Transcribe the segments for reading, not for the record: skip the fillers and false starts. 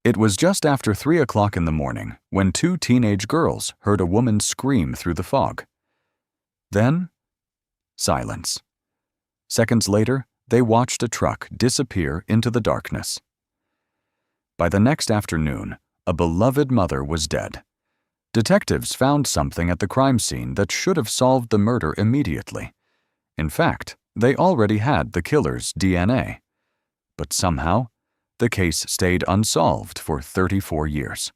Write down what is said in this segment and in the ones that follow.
It was just after 3 o'clock in the morning when two teenage girls heard a woman scream through the fog. Then, silence. Seconds later, they watched a truck disappear into the darkness. By the next afternoon, a beloved mother was dead. Detectives found something at the crime scene that should have solved the murder immediately. In fact, they already had the killer's DNA. But somehow, the case stayed unsolved for 34 years.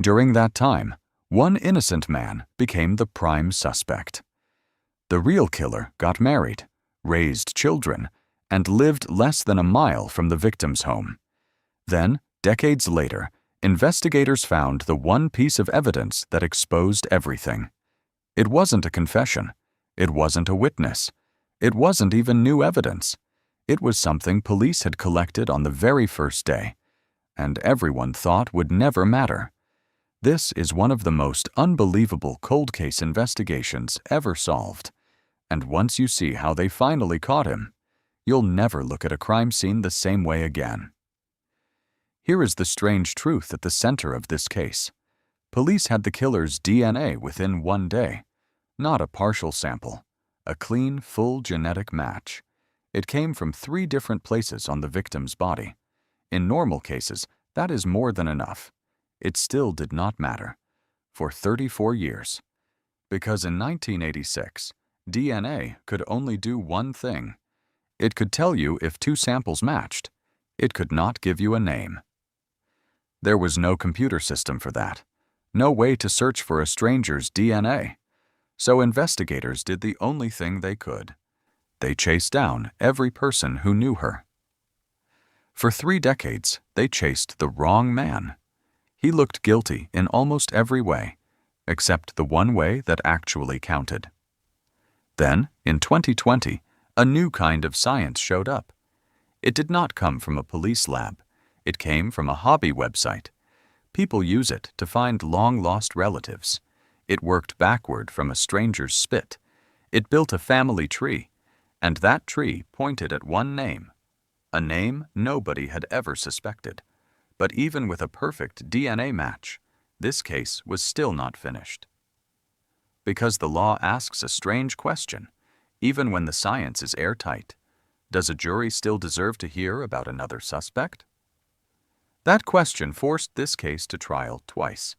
During that time, one innocent man became the prime suspect. The real killer got married, raised children, and lived less than a mile from the victim's home. Then, decades later, investigators found the one piece of evidence that exposed everything. It wasn't a confession. It wasn't a witness. It wasn't even new evidence. It was something police had collected on the very first day, and everyone thought would never matter. This is one of the most unbelievable cold case investigations ever solved, and once you see how they finally caught him, you'll never look at a crime scene the same way again. Here is the strange truth at the center of this case. Police had the killer's DNA within 1 day, not a partial sample, a clean, full genetic match. It came from 3 different places on the victim's body. In normal cases, that is more than enough. It still did not matter. For 34 years. Because in 1986, DNA could only do one thing. It could tell you if 2 samples matched. It could not give you a name. There was no computer system for that. No way to search for a stranger's DNA. So investigators did the only thing they could. They chased down every person who knew her. For 3 decades, they chased the wrong man. He looked guilty in almost every way, except the one way that actually counted. Then, in 2020, a new kind of science showed up. It did not come from a police lab. It came from a hobby website. People use it to find long-lost relatives. It worked backward from a stranger's spit. It built a family tree, and that tree pointed at one name, a name nobody had ever suspected. But even with a perfect DNA match, this case was still not finished. Because the law asks a strange question, even when the science is airtight. Does a jury still deserve to hear about another suspect? That question forced this case to trial twice.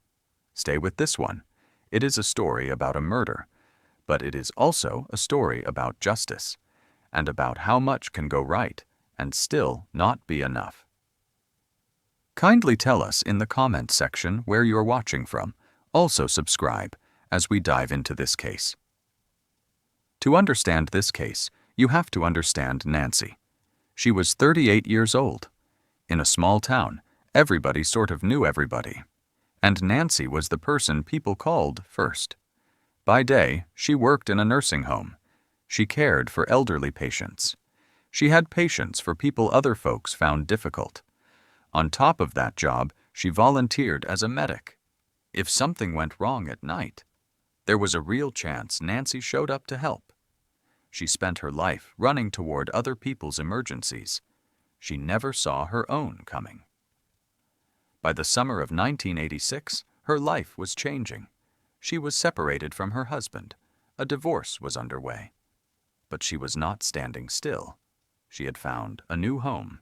Stay with this one. It is a story about a murder, but it is also a story about justice, and about how much can go right and still not be enough. Kindly tell us in the comments section where you're watching from. Also subscribe as we dive into this case. To understand this case, you have to understand Nancy. She was 38 years old. In a small town, everybody sort of knew everybody. And Nancy was the person people called first. By day, she worked in a nursing home. She cared for elderly patients. She had patience for people other folks found difficult. On top of that job, she volunteered as a medic. If something went wrong at night, there was a real chance Nancy showed up to help. She spent her life running toward other people's emergencies. She never saw her own coming. By the summer of 1986, her life was changing. She was separated from her husband. A divorce was underway. But she was not standing still. She had found a new home.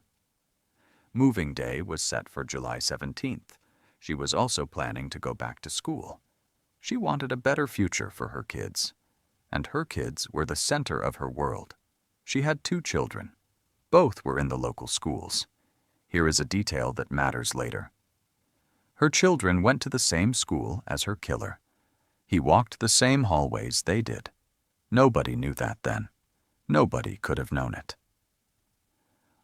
Moving day was set for July 17th. She was also planning to go back to school. She wanted a better future for her kids. And her kids were the center of her world. She had 2 children. Both were in the local schools. Here is a detail that matters later. Her children went to the same school as her killer. He walked the same hallways they did. Nobody knew that then. Nobody could have known it.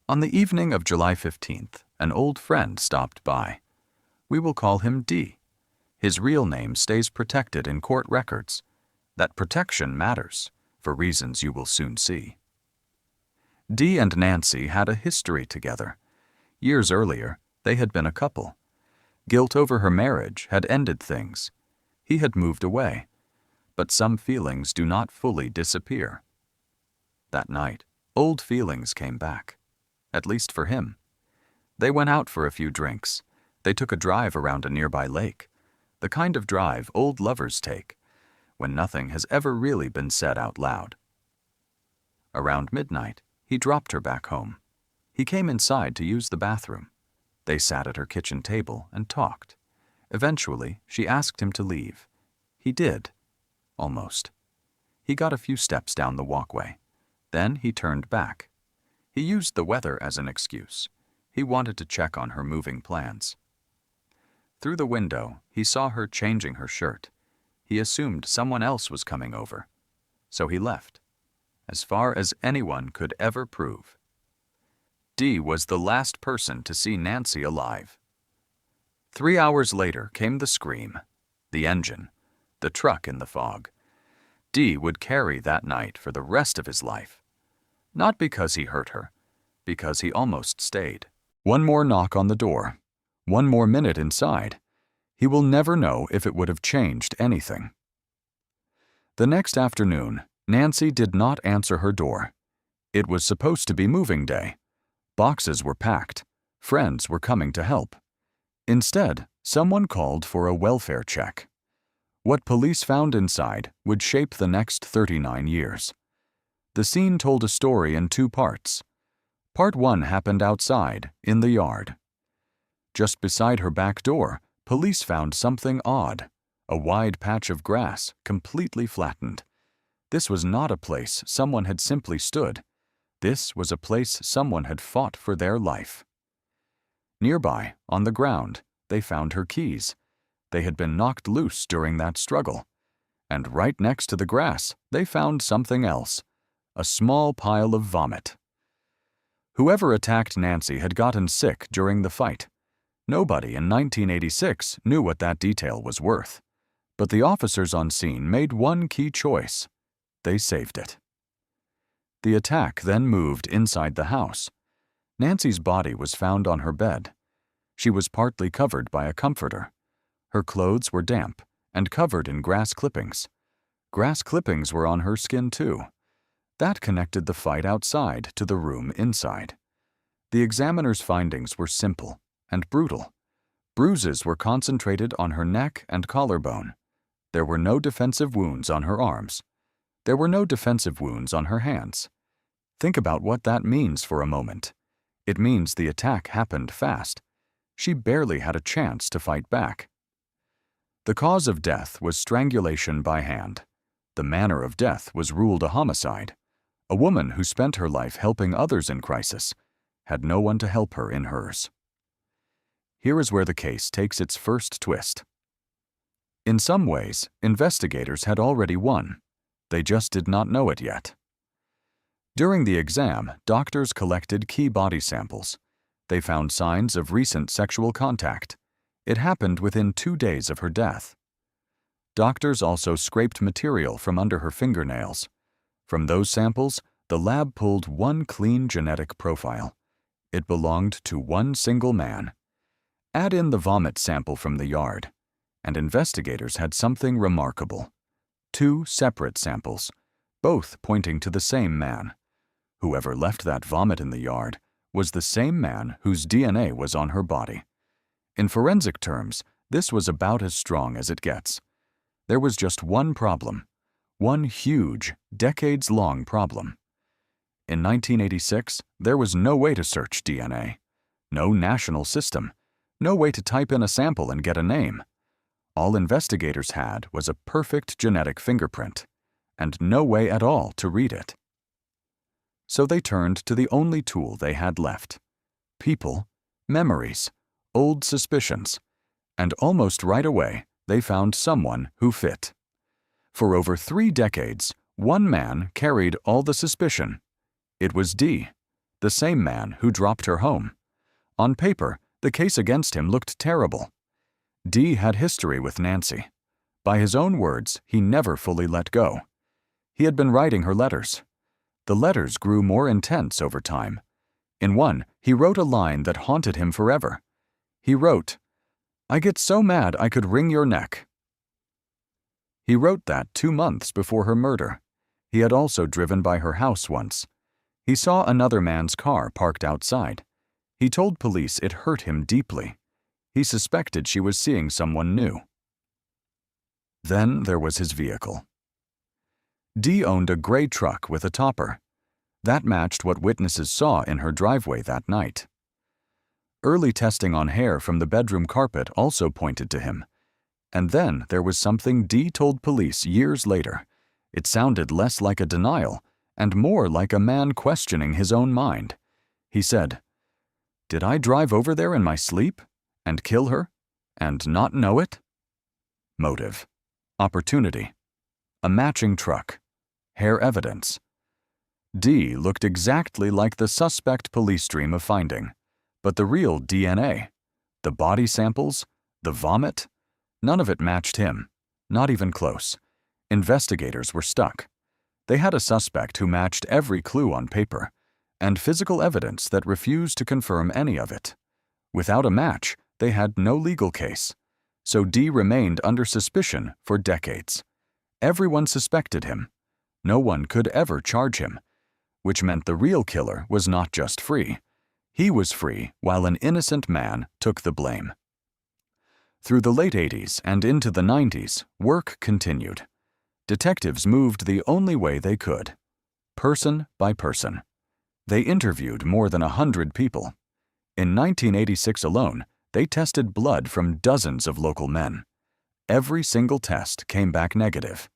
On the evening of July 15th, an old friend stopped by. We will call him D. His real name stays protected in court records. That protection matters, for reasons you will soon see. D and Nancy had a history together. Years earlier, they had been a couple. Guilt over her marriage had ended things. He had moved away, but some feelings do not fully disappear. That night, old feelings came back, at least for him. They went out for a few drinks. They took a drive around a nearby lake, the kind of drive old lovers take, when nothing has ever really been said out loud. Around midnight, he dropped her back home. He came inside to use the bathroom. They sat at her kitchen table and talked. Eventually, she asked him to leave. He did. Almost. He got a few steps down the walkway. Then he turned back. He used the weather as an excuse. He wanted to check on her moving plans. Through the window, he saw her changing her shirt. He assumed someone else was coming over. So he left, as far as anyone could ever prove. Dee was the last person to see Nancy alive. 3 hours later came the scream, the engine, the truck in the fog. Dee would carry that night for the rest of his life. Not because he hurt her, because he almost stayed. One more knock on the door, one more minute inside. He will never know if it would have changed anything. The next afternoon, Nancy did not answer her door. It was supposed to be moving day. Boxes were packed. Friends were coming to help. Instead, someone called for a welfare check. What police found inside would shape the next 39 years. The scene told a story in 2 parts. Part 1 happened outside, in the yard. Just beside her back door, police found something odd, a wide patch of grass, completely flattened. This was not a place someone had simply stood. This was a place someone had fought for their life. Nearby, on the ground, they found her keys. They had been knocked loose during that struggle. And right next to the grass, they found something else, a small pile of vomit. Whoever attacked Nancy had gotten sick during the fight. Nobody in 1986 knew what that detail was worth. But the officers on scene made one key choice. They saved it. The attack then moved inside the house. Nancy's body was found on her bed. She was partly covered by a comforter. Her clothes were damp and covered in grass clippings. Grass clippings were on her skin too. That connected the fight outside to the room inside. The examiner's findings were simple and brutal. Bruises were concentrated on her neck and collarbone. There were no defensive wounds on her arms. There were no defensive wounds on her hands. Think about what that means for a moment. It means the attack happened fast. She barely had a chance to fight back. The cause of death was strangulation by hand. The manner of death was ruled a homicide. A woman who spent her life helping others in crisis had no one to help her in hers. Here is where the case takes its first twist. In some ways, investigators had already won. They just did not know it yet. During the exam, doctors collected key body samples. They found signs of recent sexual contact. It happened within 2 days of her death. Doctors also scraped material from under her fingernails. From those samples, the lab pulled one clean genetic profile. It belonged to one single man. Add in the vomit sample from the yard, and investigators had something remarkable. 2 separate samples, both pointing to the same man. Whoever left that vomit in the yard was the same man whose DNA was on her body. In forensic terms, this was about as strong as it gets. There was just one problem, one huge, decades-long problem. In 1986, there was no way to search DNA, no national system, no way to type in a sample and get a name. All investigators had was a perfect genetic fingerprint, and no way at all to read it. So they turned to the only tool they had left: people, memories, old suspicions, and almost right away they found someone who fit. For over 3 decades, one man carried all the suspicion. It was Dee, the same man who dropped her home. On paper, the case against him looked terrible. Dee had history with Nancy. By his own words, he never fully let go. He had been writing her letters. The letters grew more intense over time. In one, he wrote a line that haunted him forever. He wrote, "I get so mad I could wring your neck." He wrote that 2 months before her murder. He had also driven by her house once. He saw another man's car parked outside. He told police it hurt him deeply. He suspected she was seeing someone new. Then there was his vehicle. Dee owned a gray truck with a topper. That matched what witnesses saw in her driveway that night. Early testing on hair from the bedroom carpet also pointed to him. And then there was something Dee told police years later. It sounded less like a denial and more like a man questioning his own mind. He said, "Did I drive over there in my sleep and kill her and not know it?" Motive. Opportunity. A matching truck. Hair evidence. Dee looked exactly like the suspect police dream of finding, but the real DNA, the body samples, the vomit, none of it matched him, not even close. Investigators were stuck. They had a suspect who matched every clue on paper, and physical evidence that refused to confirm any of it. Without a match, they had no legal case, so Dee remained under suspicion for decades. Everyone suspected him. No one could ever charge him, which meant the real killer was not just free. He was free while an innocent man took the blame. Through the late 80s and into the 90s, work continued. Detectives moved the only way they could, person by person. They interviewed more than 100 people. In 1986 alone, they tested blood from dozens of local men. Every single test came back negative.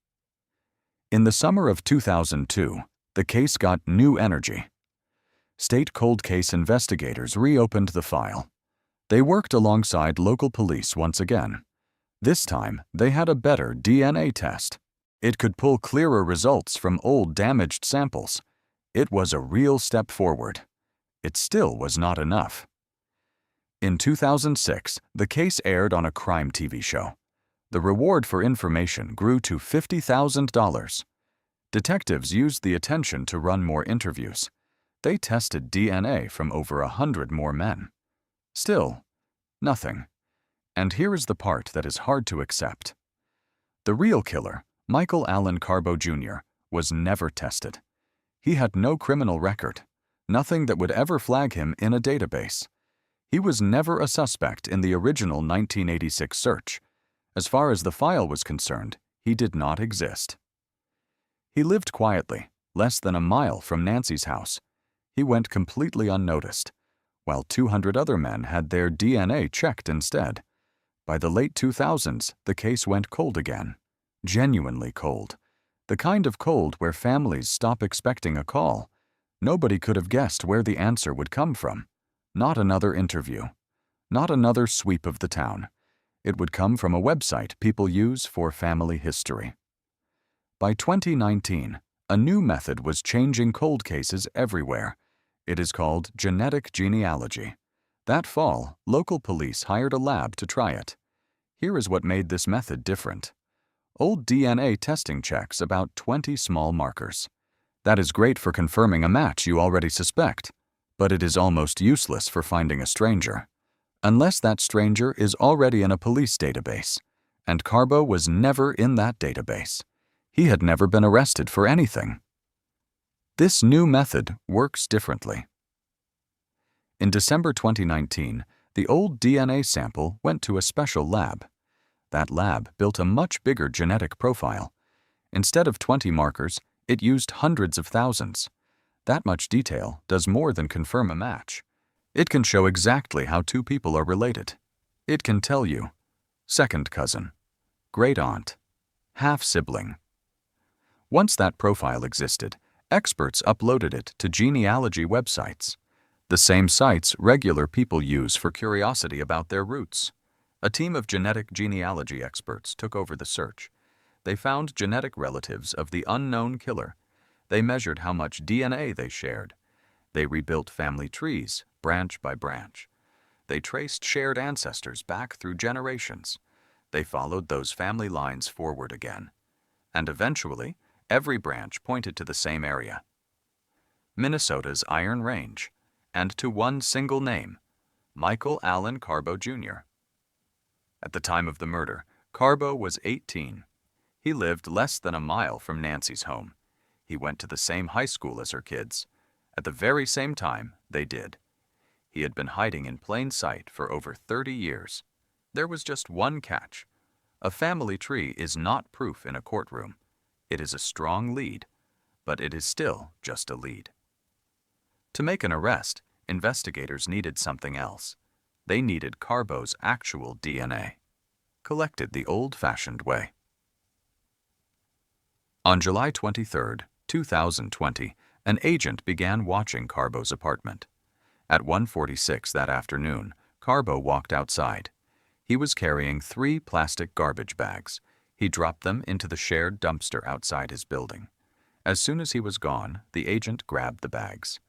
In the summer of 2002, the case got new energy. State cold case investigators reopened the file. They worked alongside local police once again. This time, they had a better DNA test. It could pull clearer results from old damaged samples. It was a real step forward. It still was not enough. In 2006, the case aired on a crime TV show. The reward for information grew to $50,000. Detectives used the attention to run more interviews. They tested DNA from over 100 more men. Still, nothing. And here is the part that is hard to accept. The real killer, Michael Allen Carbo Jr., was never tested. He had no criminal record, nothing that would ever flag him in a database. He was never a suspect in the original 1986 search. As far as the file was concerned, he did not exist. He lived quietly, less than a mile from Nancy's house. He went completely unnoticed, while 200 other men had their DNA checked instead. By the late 2000s, the case went cold again. Genuinely cold. The kind of cold where families stop expecting a call. Nobody could have guessed where the answer would come from. Not another interview. Not another sweep of the town. It would come from a website people use for family history. By 2019, a new method was changing cold cases everywhere. It is called genetic genealogy. That fall, local police hired a lab to try it. Here is what made this method different. Old DNA testing checks about 20 small markers. That is great for confirming a match you already suspect, but it is almost useless for finding a stranger. Unless that stranger is already in a police database, and Carbo was never in that database. He had never been arrested for anything. This new method works differently. In December 2019, the old DNA sample went to a special lab. That lab built a much bigger genetic profile. Instead of 20 markers, it used hundreds of thousands. That much detail does more than confirm a match. It can show exactly how two people are related. It can tell you second cousin, great aunt, half sibling. Once that profile existed, experts uploaded it to genealogy websites, the same sites regular people use for curiosity about their roots. A team of genetic genealogy experts took over the search. They found genetic relatives of the unknown killer. They measured how much DNA they shared. They rebuilt family trees, branch by branch. They traced shared ancestors back through generations. They followed those family lines forward again. And eventually, every branch pointed to the same area, Minnesota's Iron Range, and to one single name, Michael Allen Carbo Jr. At the time of the murder, Carbo was 18. He lived less than a mile from Nancy's home. He went to the same high school as her kids. At the very same time, they did. He had been hiding in plain sight for over 30 years. There was just one catch. A family tree is not proof in a courtroom. It is a strong lead, but it is still just a lead. To make an arrest, investigators needed something else. They needed Carbo's actual DNA, collected the old-fashioned way. On July 23, 2020, an agent began watching Carbo's apartment. At 1:46 that afternoon, Carbo walked outside. He was carrying 3 plastic garbage bags. He dropped them into the shared dumpster outside his building. As soon as he was gone, the agent grabbed the bags.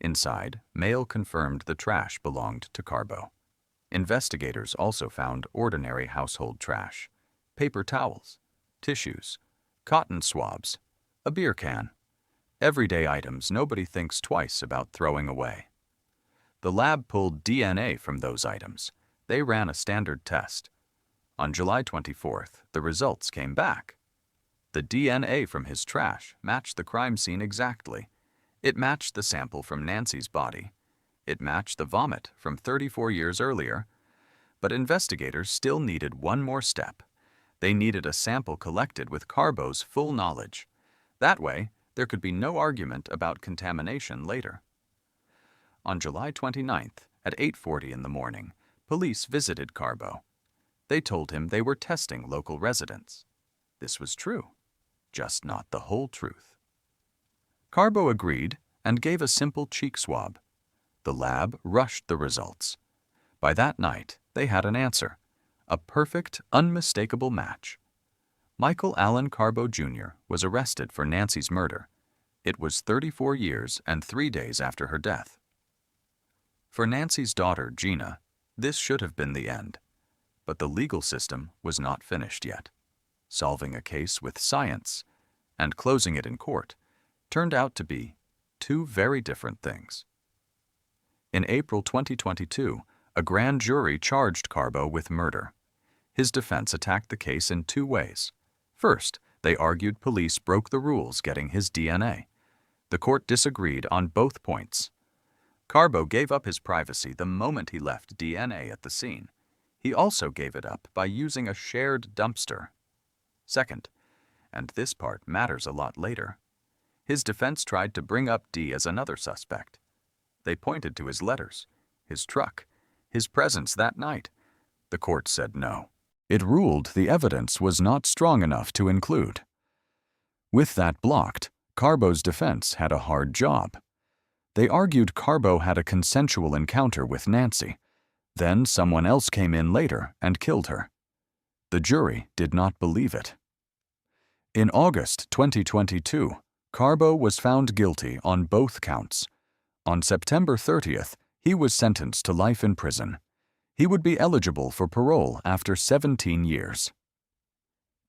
Inside, mail confirmed the trash belonged to Carbo. Investigators also found ordinary household trash: paper towels, tissues, cotton swabs, a beer can. Everyday items nobody thinks twice about throwing away. The lab pulled DNA from those items. They ran a standard test. On July 24th, the results came back. The DNA from his trash matched the crime scene exactly. It matched the sample from Nancy's body. It matched the vomit from 34 years earlier. But investigators still needed one more step. They needed a sample collected with Carbo's full knowledge. That way, there could be no argument about contamination later. On July 29th, at 8:40 in the morning, police visited Carbo. They told him they were testing local residents. This was true, just not the whole truth. Carbo agreed and gave a simple cheek swab. The lab rushed the results. By that night, they had an answer, a perfect, unmistakable match. Michael Allen Carbo Jr. was arrested for Nancy's murder. It was 34 years and 3 days after her death. For Nancy's daughter, Gina, this should have been the end. But the legal system was not finished yet. Solving a case with science and closing it in court turned out to be 2 very different things. In April 2022, a grand jury charged Carbo with murder. His defense attacked the case in 2 ways. First, they argued police broke the rules getting his DNA. The court disagreed on both points. Carbo gave up his privacy the moment he left DNA at the scene. He also gave it up by using a shared dumpster. Second, and this part matters a lot later, his defense tried to bring up D as another suspect. They pointed to his letters, his truck, his presence that night. The court said no. It ruled the evidence was not strong enough to include. With that blocked, Carbo's defense had a hard job. They argued Carbo had a consensual encounter with Nancy. Then someone else came in later and killed her. The jury did not believe it. In August 2022, Carbo was found guilty on both counts. On September 30th, he was sentenced to life in prison. He would be eligible for parole after 17 years.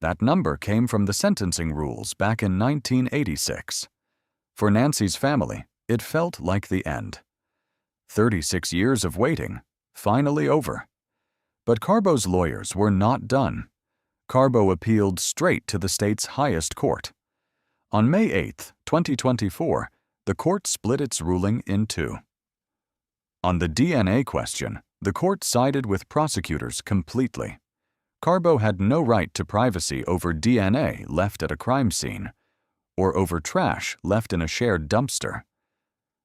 That number came from the sentencing rules back in 1986. For Nancy's family, it felt like the end. 36 years of waiting, finally over. But Carbo's lawyers were not done. Carbo appealed straight to the state's highest court. On May 8, 2024, the court split its ruling in 2. On the DNA question, the court sided with prosecutors completely. Carbo had no right to privacy over DNA left at a crime scene, or over trash left in a shared dumpster.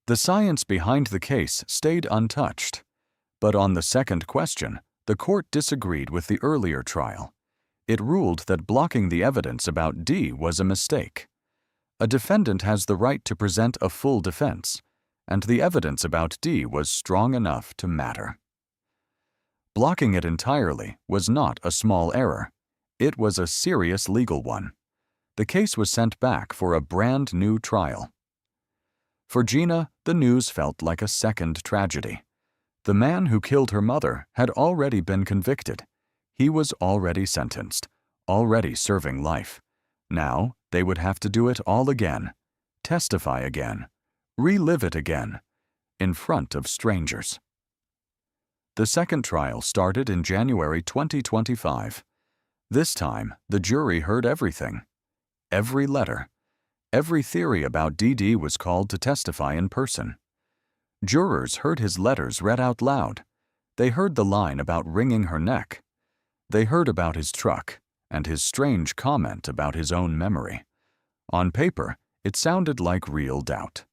The science behind the case stayed untouched. But on the second question, the court disagreed with the earlier trial. It ruled that blocking the evidence about D was a mistake. A defendant has the right to present a full defense, and the evidence about D was strong enough to matter. Blocking it entirely was not a small error. It was a serious legal one. The case was sent back for a brand new trial. For Gina, the news felt like a second tragedy. The man who killed her mother had already been convicted. He was already sentenced, already serving life. Now, they would have to do it all again, testify again, relive it again, in front of strangers. The second trial started in January 2025. This time, the jury heard everything. Every letter. Every theory about DD was called to testify in person. Jurors heard his letters read out loud. They heard the line about wringing her neck. They heard about his truck and his strange comment about his own memory. On paper, it sounded like real doubt.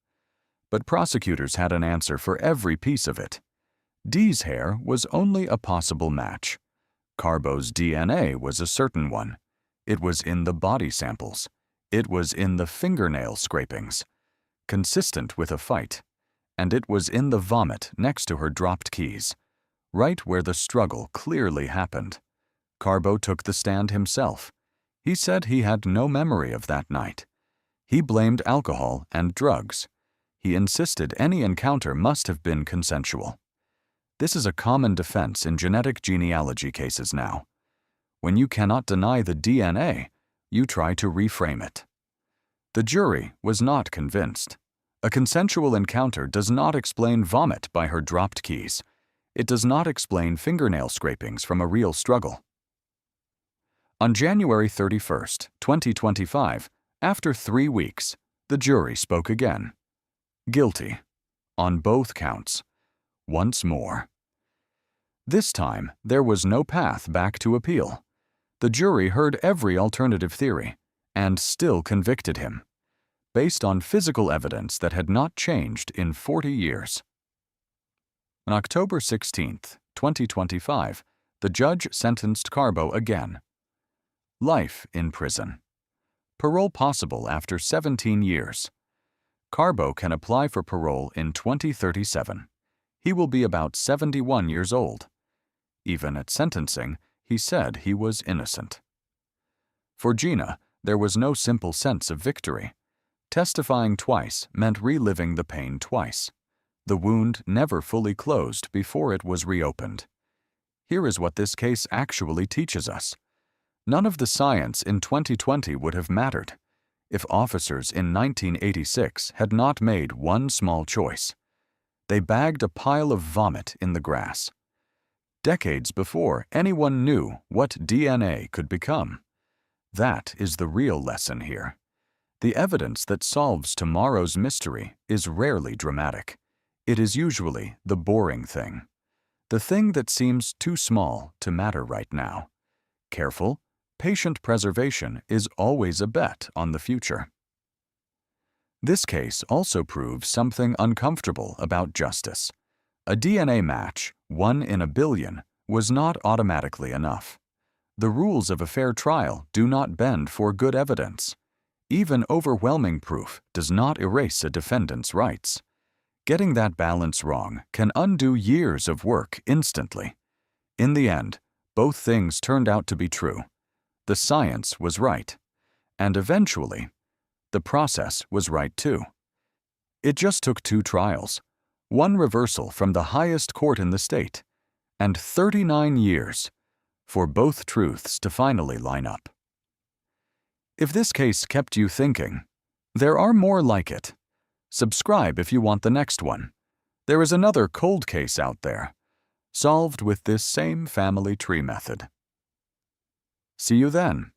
But prosecutors had an answer for every piece of it. Dee's hair was only a possible match. Carbo's DNA was a certain one. It was in the body samples. It was in the fingernail scrapings, consistent with a fight. And it was in the vomit next to her dropped keys, right where the struggle clearly happened. Carbo took the stand himself. He said he had no memory of that night. He blamed alcohol and drugs. He insisted any encounter must have been consensual. This is a common defense in genetic genealogy cases now. When you cannot deny the DNA, you try to reframe it. The jury was not convinced. A consensual encounter does not explain vomit by her dropped keys. It does not explain fingernail scrapings from a real struggle. On January 31, 2025, after 3 weeks, the jury spoke again. Guilty. On both counts. Once more. This time, there was no path back to appeal. The jury heard every alternative theory and still convicted him, based on physical evidence that had not changed in 40 years. On October 16, 2025, the judge sentenced Carbo again. Life in prison. Parole possible after 17 years. Carbo can apply for parole in 2037. He will be about 71 years old. Even at sentencing, he said he was innocent. For Gina, there was no simple sense of victory. Testifying twice meant reliving the pain twice. The wound never fully closed before it was reopened. Here is what this case actually teaches us. None of the science in 2020 would have mattered if officers in 1986 had not made one small choice. They bagged a pile of vomit in the grass. Decades before anyone knew what DNA could become. That is the real lesson here. The evidence that solves tomorrow's mystery is rarely dramatic. It is usually the boring thing. The thing that seems too small to matter right now. Careful, patient preservation is always a bet on the future. This case also proves something uncomfortable about justice. A DNA match, 1 in a billion, was not automatically enough. The rules of a fair trial do not bend for good evidence. Even overwhelming proof does not erase a defendant's rights. Getting that balance wrong can undo years of work instantly. In the end, both things turned out to be true. The science was right. And eventually, the process was right too. It just took 2 trials, 1 reversal from the highest court in the state, and 39 years for both truths to finally line up. If this case kept you thinking, there are more like it. Subscribe if you want the next one. There is another cold case out there, solved with this same family tree method. See you then.